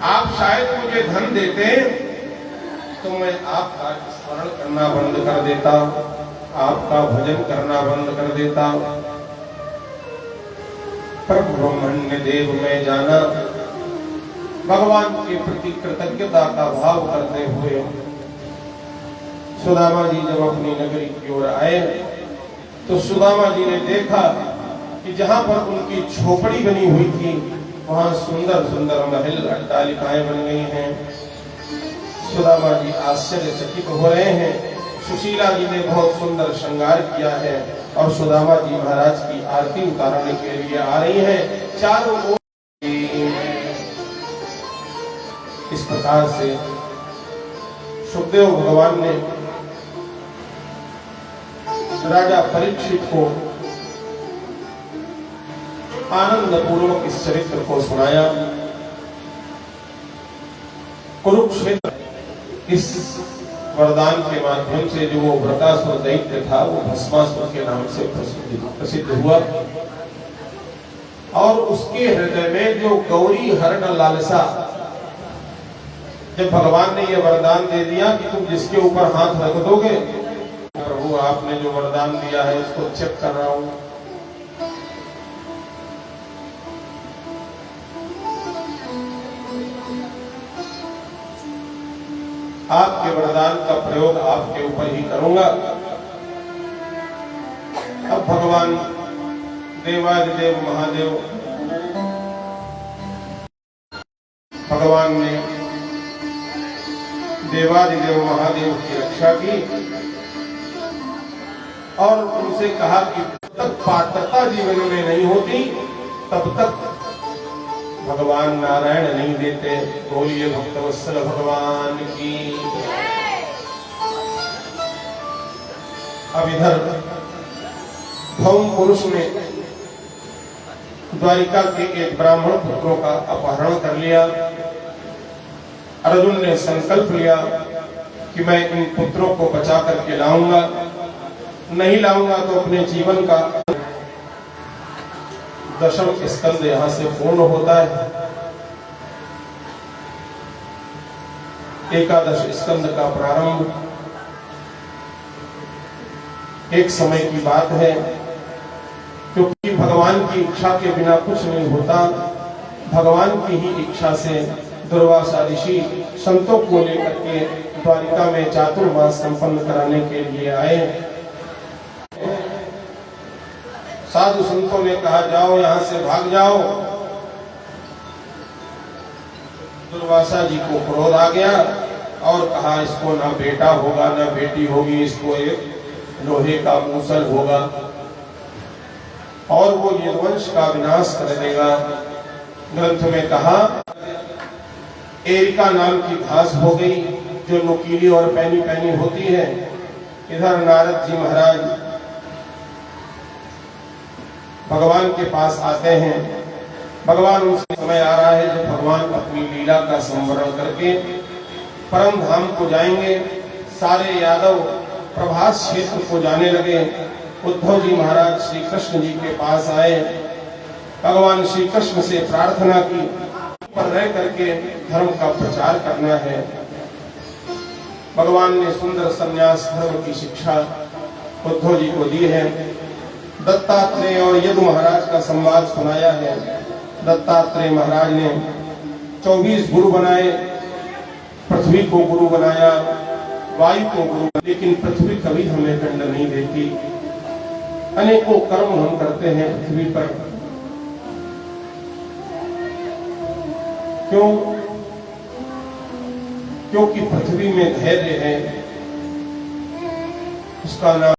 आप शायद मुझे धन देते तो मैं आपका स्मरण करना बंद कर देता, आपका भजन करना बंद कर देता। पर ब्रह्मण्य देव में जाना, भगवान के प्रति कृतज्ञता का भाव करते हुए सुदामा जी जब अपनी नगरी की ओर आए तो सुदामा जी ने देखा कि जहां पर उनकी झोपड़ी बनी हुई थी वहां सुंदर सुंदर महल अट्टालिकाएं बन गई हैं। सुदामा जी आश्चर्यचकित हो रहे हैं। सुशीला जी ने बहुत सुंदर श्रृंगार किया है और सुदामा जी महाराज की आरती उतारने के लिए आ रही हैं। चारों ओर इस प्रकार से सुखदेव भगवान ने राजा परीक्षित को आनंद पूर्वक इस चरित्र को सुनाया। कुरुक्षेत्र इस वरदान के माध्यम से जो वो वृकासुर दैत्य था वो भस्मासुर के नाम से प्रसिद्ध हुआ और उसके हृदय में जो गौरी हरण लालसा, जब भगवान ने ये वरदान दे दिया कि तुम जिसके ऊपर हाथ रख दोगे, प्रभु आपने जो वरदान दिया है उसको चेक कर रहा हूं। आपके वरदान का प्रयोग आपके ऊपर ही करूंगा। अब भगवान देवादिदेव महादेव भगवान ने देवादिदेव महादेव की रक्षा की और उनसे कहा कि जब तक पात्रता जीवन में नहीं होती तब तक भगवान नारायण नहीं देते। बोलिए भक्तवत्सल भगवान की। अब इधर भौम पुरुष ने द्वारिका के एक ब्राह्मण पुत्रों का अपहरण कर लिया। अर्जुन ने संकल्प लिया कि मैं इन पुत्रों को बचा करके लाऊंगा, नहीं लाऊंगा तो अपने जीवन का दशम स्कंद यहां से पूर्ण होता है। एकादश स्कंद का प्रारंभ एक समय की बात है, क्योंकि भगवान की इच्छा के बिना कुछ नहीं होता। भगवान की ही इच्छा से दुर्वासा ऋषि संतों को लेकर के द्वारिका में चातुर्मास संपन्न कराने के लिए आए। साधु संतों ने कहा जाओ यहां से भाग जाओ। दुर्वासा जी को क्रोध आ गया और कहा इसको ना बेटा होगा ना बेटी होगी, इसको एक लोहे का मूसल होगा और वो यदुवंश का विनाश कर देगा। ग्रंथ में कहा एरिका नाम की घास हो गई जो नुकीली और पैनी पैनी होती है। इधर नारद जी महाराज भगवान के पास आते हैं। भगवान उनसे समय आ रहा है जब भगवान अपनी लीला का संवरण करके परम धाम को जाएंगे। सारे यादव प्रभास क्षेत्र को जाने लगे। उद्धव जी महाराज श्री कृष्ण जी के पास आए। भगवान श्री कृष्ण से प्रार्थना की पर रह करके धर्म का प्रचार करना है। भगवान ने सुंदर संन्यास धर्म की शिक्षा उद्धव जी को दी है। दत्तात्रेय और यदु महाराज का संवाद सुनाया है। दत्तात्रेय महाराज ने 24 गुरु बनाए। पृथ्वी को गुरु बनाया, वायु को गुरु, लेकिन पृथ्वी कभी हमें दंड नहीं देती। अनेकों कर्म हम करते हैं पृथ्वी पर। क्यों? क्योंकि पृथ्वी में धैर्य है। उसका नाम